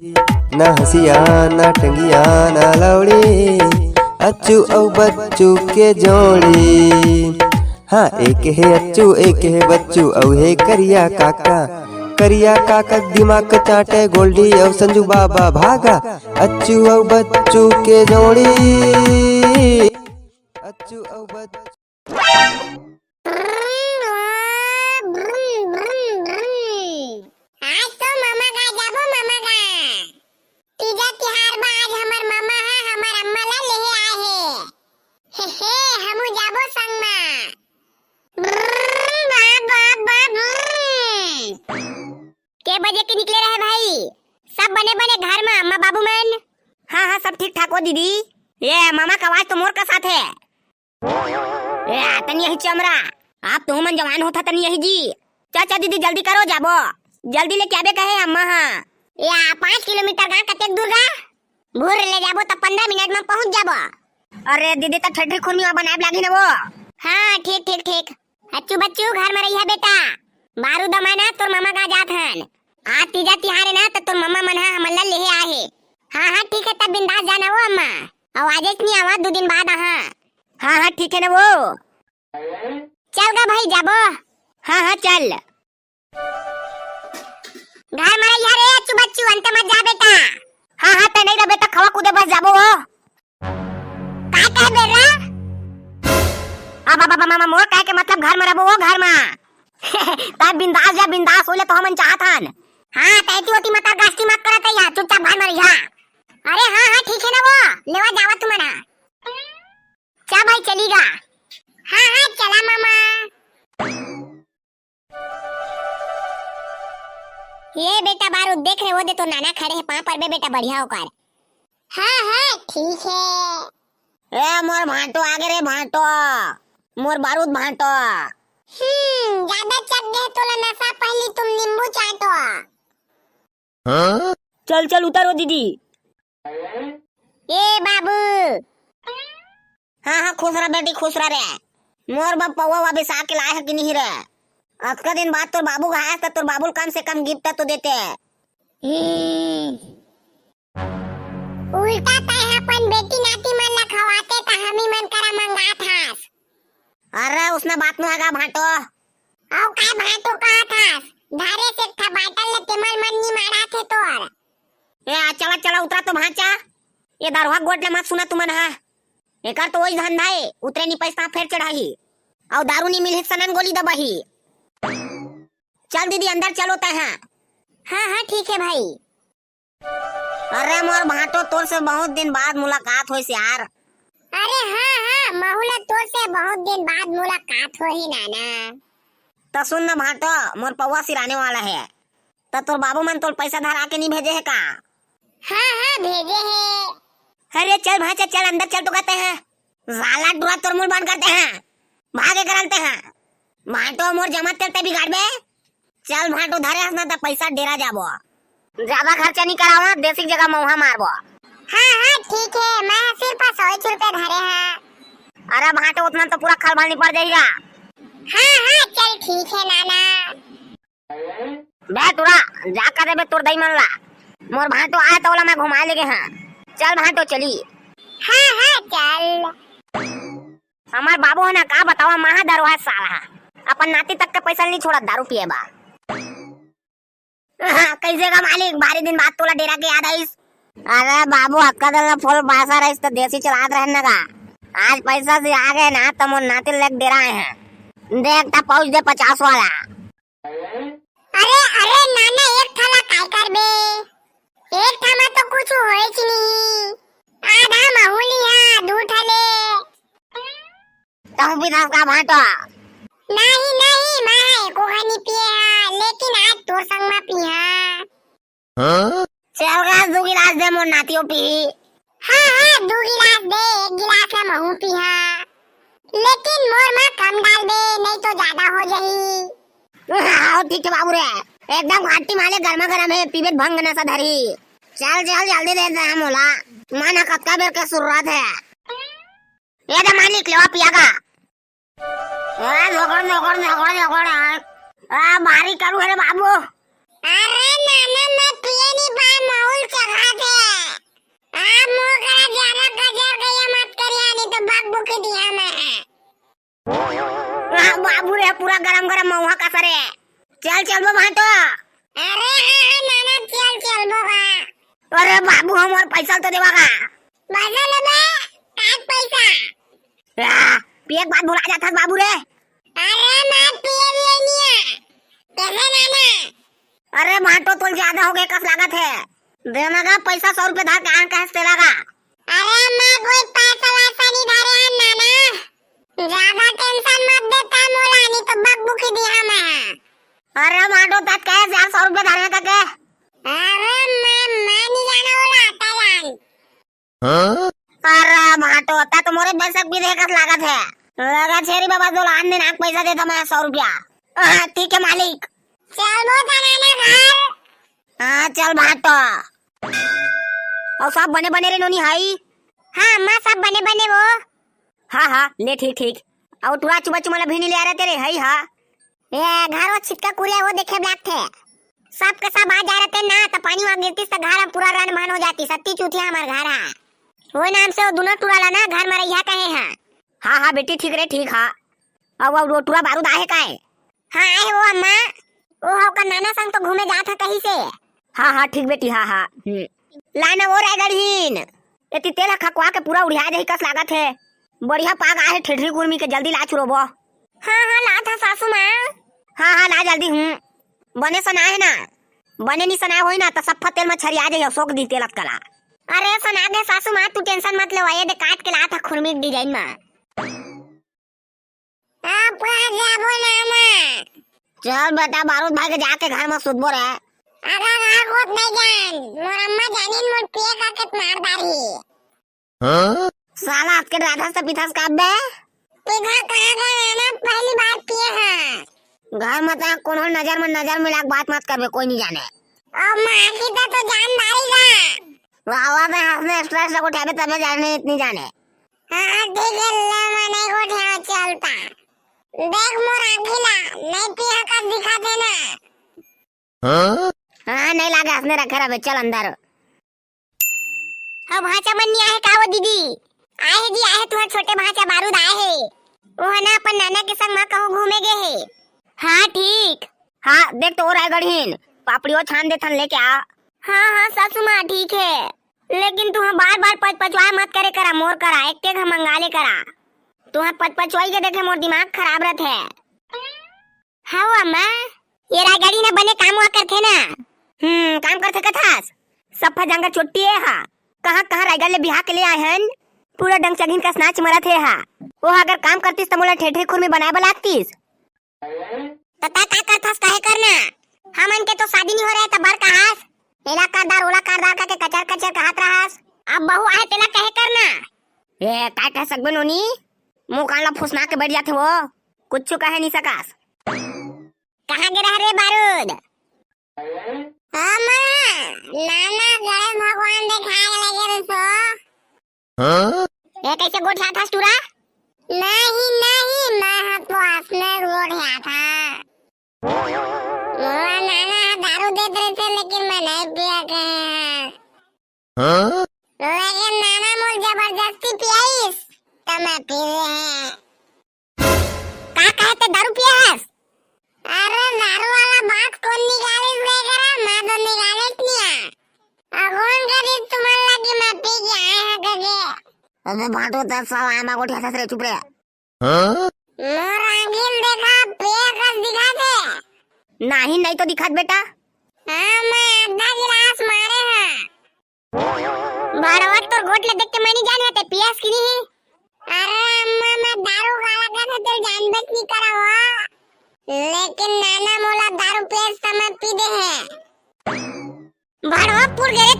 ना हसिया ना टंगिया ना लौड़ी, अच्चू और बच्चू के जोड़ी। हाँ एक है अच्चू एक है बच्चू और है करिया काका। करिया काका दिमाग चाटे गोल्डी और संजू बाबा भागा। अच्चू और बच्चू के जोड़ी, अच्चू और बच्चू। आज तो मामा का जाबो मामा का तीजा तिहार बा। आज हमर मामा है हमर अम्मा ला लेहे आए हे हे हमू जाबो संग में। के बजे के निकले रहे भाई? सब बने बने घर में अम्मा बाबू मन? हाँ हाँ सब ठीक ठाक हो दीदी। ये मामा का आवाज तो मोर का साथ है। ये तनी यही चमरा आप तो मन जवान होता तनी यही जी। चाचा दीदी जल्दी करो जाबो जल्दी ले क्या बे कहे अम्मा। हाँ या 5 किलोमीटर का कतेक दूर गा? भूर ले जाबो तो 15 मिनट में पहुंच जाबो। अरे दीदी तो ठठी खुरमी बनाए लागी ना वो। हाँ ठीक ठीक ठीक। अच्चू बच्चू घर में रही है बेटा। बारू दमाना तोर मामा का जात हन। आज तीजा तिहार है ना तो तोर मामा मन हा हमन ला लेहे आए। हाँ हाँ ठीक है तब बिंदास जाना वो अम्मा। और आज नहीं आवा 2 दिन बाद। हाँ हाँ ठीक है ना वो। चल गा भाई जाबो। हाँ हाँ चल। घर में रही रे अच्चू बच्चू अंत मत जा बेटा। हाँ हाँ ते नहीं रहा बेटा खवा कूदे बस जाबो वो। का कह बेरा? अब मामा मोर कह के मतलब घर में रहो वो घर में। तब बिंदास जा बिंदास होले तो हमन चाहत हन। हाँ तैती होती मत गास्ती मत करत या चुपचाप घर में रही। अरे हाँ हाँ ठीक है ना वो लेवा जावा तुम्हारा। चा भाई चलीगा। हाँ हाँ चला मामा। ये बेटा बारूद देख रहे हो दे तो नाना खड़े हैं पाँव पर बे बेटा बढ़िया होकर। हाँ हाँ ठीक है। ए मोर भांटो आगे रे भांटो मोर बारूद भांटो। ज्यादा चक गए तो नशा पहली तुम नींबू चाटो। हाँ? चल चल उतारो दीदी। ए बाबू। हाँ हाँ खुश रह बेटी खुश रह रे। मोर बाप पौवा वापस आके लाए है कि नहीं रे? आज का दिन बाद तोर बाबू खाया तो तोर बाबू कम से कम गिफ्ट तो देते। उल्टा तय अपन बेटी नाती मन ला खवाते त हमी मन करा मंगात हास। अरे उसने बात नहीं आगा भाटो। औ काय भाटो कहत हास? धारे से था बाटल ले तेमल मन नी मारा थे तोर। ए चला चला उतरा तो भाचा। ये दारुआ गोट ले मत सुना तुमन हा। एकर तो वही धंधा है उतरे नी पैसा फेर चढ़ाही और दारू नी मिले सनन गोली दबाही। चल दीदी अंदर चलो ता है। हाँ हाँ ठीक है भाई। अरे मोर भाटो तोर से बहुत दिन बाद मुलाकात होइस यार। अरे हाँ हाँ महुला तोर से बहुत दिन बाद मुलाकात हो ही नाना। तो सुन ना भाटो मोर पौवा सिराने वाला है तो तोर बाबू मन तोर पैसा धरा के नहीं भेजे है का? हाँ हाँ भेजे है। अरे चल भाचा चल अंदर चल तो कहते हैं जाला डुआ तोर मुंह बंद करते हैं भागे करते हैं। भाटो मोर जमा तेरे बिगाड़ बे। चल भाटो धरे हंसना तो पैसा डेरा जाबो ज्यादा खर्चा नहीं कराओ देसी जगह मौहा मारबो। हाँ हाँ ठीक है मैं सिर्फ 100 रुपए धरे हैं। अरे भाटो उतना तो पूरा खलबल नहीं पड़ जाएगा। हाँ हाँ चल ठीक है नाना। बे तुरा जा कर बे तोर दई मन ला मोर भाटो आए तो मैं घुमा लेगे हाँ। चल भाटो चली। हाँ हाँ चल। हमार बाबू है ना का बतावा महा दरवाजा साला अपन नाती तक के पैसा नहीं छोड़ा दारू पिए बा। कैसे का मालिक बारी दिन बाद तोला डेरा के याद आईस? अरे बाबू अक्का दल फुल बासा रहीस तो देसी चलात रहन का। आज पैसा से आ गए ना तो मोर नाती लेक डेरा आए हैं देख ता पहुंच दे 50 वाला। अरे अरे नाना एक थाला काय कर बे? एक थामा तो कुछ होए कि नहीं। आधा माहौली है 2 थाले। तो भी का भाटो नहीं नहीं मैं को हनी पिया लेकिन आज तोर संग में पिया। हाँ? चल गा 2 गिलास दे मोर नातियों पी। हाँ हाँ 2 गिलास दे 1 गिलास में महू पिया लेकिन मोर में कम डाल दे नहीं तो ज्यादा हो जाही। ठीक है बाबू रे एकदम घाटी माले गर्मा गर्म है पीबे भंग न सा धरी। चल चल जल्दी दे दे मोला माना कत्का बेर के शुरुआत है। ये दे मालिक लेवा पियागा। ए झोगड़ झोगड़ झोगड़ झोगड़ आ मारी करू रे बाबू। अरे नाना मैं पिए नहीं बा माहौल अरे बाबू हम और पैसा तो देवागा। बाजा लेबे काट पैसा। पिए एक बात भुला जाता बाबू रे। अरे मैं पिए लेनिया कैसे नाना। अरे माटो तो ज्यादा हो गए कस लागत है देना का पैसा 100 रुपए धार कहाँ कहाँ से लगा। अरे मैं कोई पैसा वैसा नहीं धरे हैं नाना, ज्यादा टेंशन मत देता मोला नहीं तो बब्बू की दिया मैं। अरे माटो तक कहे 100 रुपए धारने का के। अरे मैं नहीं जाना वाला तालान। अरे माटो ता तो मोरे पैसा भी दे कस लागत है लगा छेरी बाबा जो लान दिन आंख पैसा देता मैं 100 रुपया। ठीक है मालिक। चल वो नाना घर। हाँ चल माटो। और सब बने बने रे नोनी हाई। हाँ अम्मा सब बने बने वो। हाँ ले ठीक ठीक। और तुरा चुबा चुमा भी नहीं ले आ रहे तेरे हाई। हाँ ये घर वो छिटका कुरिया वो देखे ब्लैक थे सब के सब आ जा रहे थे ना तो पानी वहाँ गिरती तो घर में पूरा रण मान हो जाती सत्ती चूतिया हमारे घर है वो नाम से वो दोनों टूरा ना घर में रहिया कहे हैं। हाँ बेटी ठीक रे ठीक। हाँ अब वो टूरा बारूद आए का है। हाँ आए वो अम्मा वो हो का नाना संग तो घूमे जाता कहीं से। हाँ ठीक बेटी। हाँ लाना वो रह गढ़ीन इतनी तेल खकवा के पूरा उड़िया दही कस लागत है बढ़िया पाग आए ठेठरी गुरमी के जल्दी ला चुरोबो। हाँ ला था सासू माँ। हाँ ला जल्दी बने सना है ना बने नहीं सना हो ना तो सफा तेल में छरी आ जाए सोख दी तेलत कला। अरे सना दे सासू माँ तू टेंशन मत ले ये दे काट के ला था खुरमी डिजाइन में। आप जाबो नाना। चल बेटा बारूद भाई के जाके घर में सुतबो रहे। अगर घर होत नहीं जान मोर अम्मा जानिन मोर पिए का के मार दारी। साला आपके राधा से पिथास का बे पिघा कहाँ गया नाना पहली बार पिए हैं। घर में तो कोनो नजर मिला बात मत करबे कोई नहीं जाने। अब माँ की तो जानदारी का वावा में हंसने एक्सप्रेस को उठाबे तबे जाने इतनी जाने। हाँ ठीक है ले मने को उठा चलता देख मोर आखिला नहीं पिया का दिखा देना। हाँ नहीं लागे हंसने रखे रहे चल अंदर। अब भाचा बन्नी आए का वो दीदी आए जी आए तुम्हारे छोटे भाचा बारूद आए है वो है ना अपन नाना के संग माँ कहूँ घूमे गए है। हाँ ठीक। हाँ देख तो और है गढ़ीन पापड़ियों छान दे थन लेके आ। हाँ सासू माँ ठीक है लेकिन तुम बार बार पचपचवा मत करे करा मोर करा एक टेक हम मंगाले करा तुम्हें पचपचवाई के देखे मोर दिमाग खराब रहते है। हाँ अम्मा ये राजगाड़ी ने बने काम हुआ करते ना। काम करते कथास सफा जंगा चोटी है। हाँ कहाँ रायगढ़ ले बिहार के लिए आए हैं पूरा डंग चगिन का स्नाच मरत है। हाँ वो अगर काम करतीस तो मोला ठेठरी खुर में बनाए बलातीस तता का करथस काहे करना हमन के तो शादी नहीं हो रहा है तब बर कहास एला करदार ओला करदार का के कचर कचर कहत रहस अब बहू आए तेला कहे करना। ये काय कह सकबे नोनी मुंह काला फुसना के बैठ जाते हो कुछ कहे नहीं सकास। कहाँ गिरा रे बारूद। अम्मा नाना गणेश भगवान दिखाए लगे सो ये कैसे गोठा था टूरा। नहीं मैं तो असले गोठा था मोरा नाना दारू दे रहे थे लेकिन मैं नहीं पिया लेकिन नाना मोल जबरदस्ती पियाईस तो मैं पी रहे का कहते दारू पियास। अरे दारू वाला बात कौन निकालिस रे करा मैं तो निकालिस नहीं अगोन करी तुम्हारे लगी मैं पी के आए हैं कगे। अबे बाटो त सब आमा को ठेसा से चुप रे। मोर आंगिल देखा पिया का दिखा दे। नहीं तो दिखात बेटा। हाँ मैं आधा गिलास मारे हैं बड़वा तो गोट ले देख के मैं नहीं जान रहे पियास की नहीं। अरे अम्मा मैं दारू काला का था तो जान बच नहीं करा हुआ लेकिन नाना मोला दारू पियास समय पी दे है बड़वा पुर गए